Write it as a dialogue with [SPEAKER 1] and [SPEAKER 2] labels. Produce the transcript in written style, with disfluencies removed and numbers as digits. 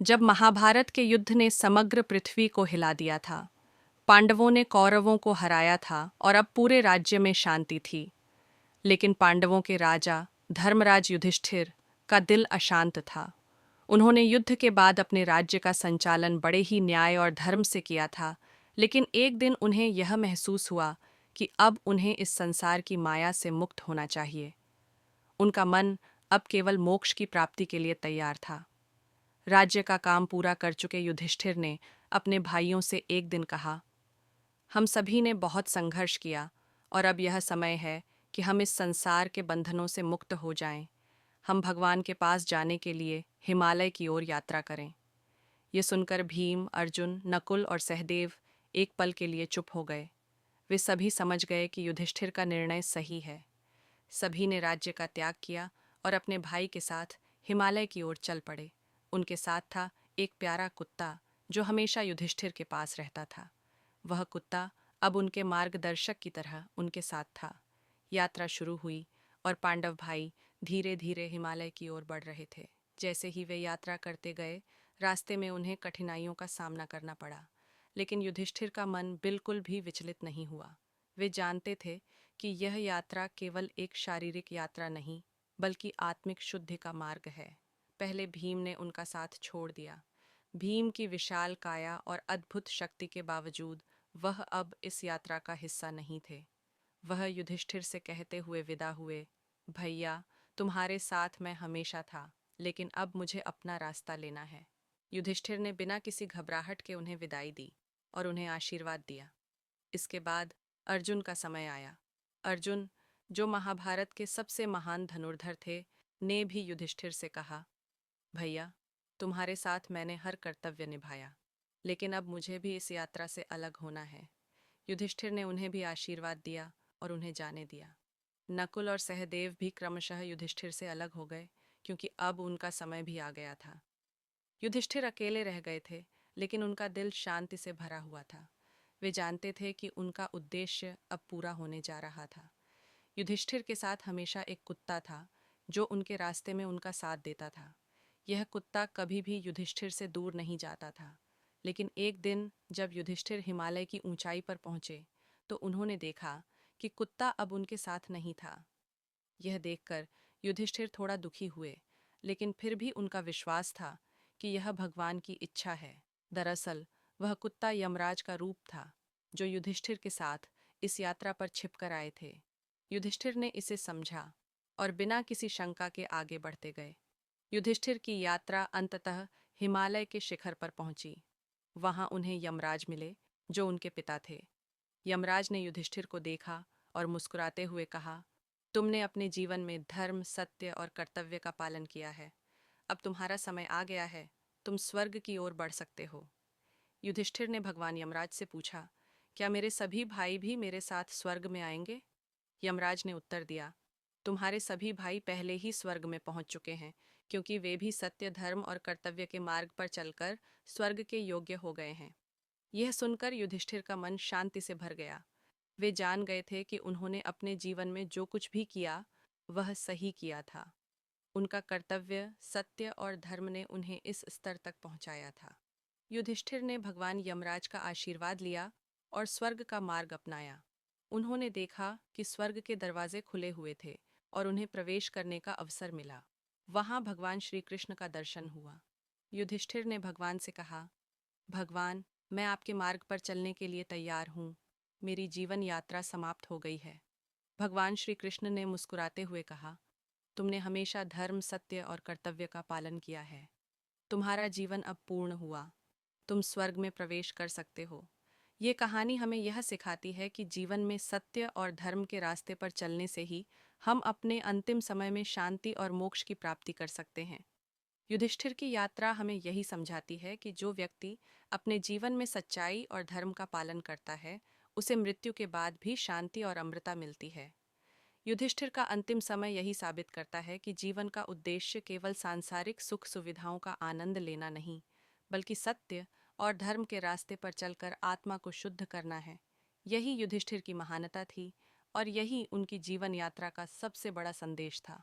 [SPEAKER 1] जब महाभारत के युद्ध ने समग्र पृथ्वी को हिला दिया था, पांडवों ने कौरवों को हराया था और अब पूरे राज्य में शांति थी। लेकिन पांडवों के राजा धर्मराज युधिष्ठिर का दिल अशांत था। उन्होंने युद्ध के बाद अपने राज्य का संचालन बड़े ही न्याय और धर्म से किया था, लेकिन एक दिन उन्हें यह महसूस हुआ कि अब उन्हें इस संसार की माया से मुक्त होना चाहिए। उनका मन अब केवल मोक्ष की प्राप्ति के लिए तैयार था। राज्य का काम पूरा कर चुके युधिष्ठिर ने अपने भाइयों से एक दिन कहा, हम सभी ने बहुत संघर्ष किया और अब यह समय है कि हम इस संसार के बंधनों से मुक्त हो जाएं। हम भगवान के पास जाने के लिए हिमालय की ओर यात्रा करें। ये सुनकर भीम, अर्जुन, नकुल और सहदेव एक पल के लिए चुप हो गए। वे सभी समझ गए कि युधिष्ठिर का निर्णय सही है। सभी ने राज्य का त्याग किया और अपने भाई के साथ हिमालय की ओर चल पड़े। उनके साथ था एक प्यारा कुत्ता जो हमेशा युधिष्ठिर के पास रहता था। वह कुत्ता अब उनके मार्गदर्शक की तरह उनके साथ था। यात्रा शुरू हुई और पांडव भाई धीरे धीरे हिमालय की ओर बढ़ रहे थे। जैसे ही वे यात्रा करते गए, रास्ते में उन्हें कठिनाइयों का सामना करना पड़ा, लेकिन युधिष्ठिर का मन बिल्कुल भी विचलित नहीं हुआ। वे जानते थे कि यह यात्रा केवल एक शारीरिक यात्रा नहीं, बल्कि आत्मिक शुद्धि का मार्ग है। पहले भीम ने उनका साथ छोड़ दिया। भीम की विशाल काया और अद्भुत शक्ति के बावजूद वह अब इस यात्रा का हिस्सा नहीं थे। वह युधिष्ठिर से कहते हुए विदा हुए, भैया, तुम्हारे साथ मैं हमेशा था, लेकिन अब मुझे अपना रास्ता लेना है। युधिष्ठिर ने बिना किसी घबराहट के उन्हें विदाई दी और उन्हें आशीर्वाद दिया। इसके बाद अर्जुन का समय आया। अर्जुन, जो महाभारत के सबसे महान धनुर्धर थे, ने भी युधिष्ठिर से कहा, भैया, तुम्हारे साथ मैंने हर कर्तव्य निभाया, लेकिन अब मुझे भी इस यात्रा से अलग होना है। युधिष्ठिर ने उन्हें भी आशीर्वाद दिया और उन्हें जाने दिया। नकुल और सहदेव भी क्रमशः युधिष्ठिर से अलग हो गए, क्योंकि अब उनका समय भी आ गया था। युधिष्ठिर अकेले रह गए थे, लेकिन उनका दिल शांति से भरा हुआ था। वे जानते थे कि उनका उद्देश्य अब पूरा होने जा रहा था। युधिष्ठिर के साथ हमेशा एक कुत्ता था जो उनके रास्ते में उनका साथ देता था। यह कुत्ता कभी भी युधिष्ठिर से दूर नहीं जाता था। लेकिन एक दिन जब युधिष्ठिर हिमालय की ऊंचाई पर पहुंचे, तो उन्होंने देखा कि कुत्ता अब उनके साथ नहीं था। यह देखकर युधिष्ठिर थोड़ा दुखी हुए, लेकिन फिर भी उनका विश्वास था कि यह भगवान की इच्छा है। दरअसल वह कुत्ता यमराज का रूप था, जो युधिष्ठिर के साथ इस यात्रा पर छिपकर आए थे। युधिष्ठिर ने इसे समझा और बिना किसी शंका के आगे बढ़ते गए। युधिष्ठिर की यात्रा अंततः हिमालय के शिखर पर पहुंची। वहां उन्हें यमराज मिले, जो उनके पिता थे। यमराज ने युधिष्ठिर को देखा और मुस्कुराते हुए कहा, तुमने अपने जीवन में धर्म, सत्य और कर्तव्य का पालन किया है। अब तुम्हारा समय आ गया है, तुम स्वर्ग की ओर बढ़ सकते हो। युधिष्ठिर ने भगवान यमराज से पूछा, क्या मेरे सभी भाई भी मेरे साथ स्वर्ग में आएंगे? यमराज ने उत्तर दिया, तुम्हारे सभी भाई पहले ही स्वर्ग में पहुंच चुके हैं, क्योंकि वे भी सत्य, धर्म और कर्तव्य के मार्ग पर चलकर स्वर्ग के योग्य हो गए हैं। यह सुनकर युधिष्ठिर का मन शांति से भर गया। वे जान गए थे कि उन्होंने अपने जीवन में जो कुछ भी किया, वह सही किया था। उनका कर्तव्य, सत्य और धर्म ने उन्हें इस स्तर तक पहुंचाया था। युधिष्ठिर ने भगवान यमराज का आशीर्वाद लिया और स्वर्ग का मार्ग अपनाया। उन्होंने देखा कि स्वर्ग के दरवाजे खुले हुए थे और उन्हें प्रवेश करने का अवसर मिला। वहां भगवान श्री कृष्ण का दर्शन हुआ। युधिष्ठिर ने भगवान से कहा, भगवान, मैं आपके मार्ग पर चलने के लिए तैयार हूँ। मेरी जीवन यात्रा समाप्त हो गई है। भगवान श्री कृष्ण ने मुस्कुराते हुए कहा, तुमने हमेशा धर्म, सत्य और कर्तव्य का पालन किया है। तुम्हारा जीवन अब पूर्ण हुआ। तुम स्वर्ग में प्रवेश कर सकते हो। ये कहानी हमें यह सिखाती है कि जीवन में सत्य और धर्म के रास्ते पर चलने से ही हम अपने अंतिम समय में शांति और मोक्ष की प्राप्ति कर सकते हैं। युधिष्ठिर की यात्रा हमें यही समझाती है कि जो व्यक्ति अपने जीवन में सच्चाई और धर्म का पालन करता है, उसे मृत्यु के बाद भी शांति और अमृता मिलती है। युधिष्ठिर का अंतिम समय यही साबित करता है कि जीवन का उद्देश्य केवल सांसारिक सुख सुविधाओं का आनंद लेना नहीं, बल्कि सत्य और धर्म के रास्ते पर चलकर आत्मा को शुद्ध करना है। यही युधिष्ठिर की महानता थी और यही उनकी जीवन यात्रा का सबसे बड़ा संदेश था।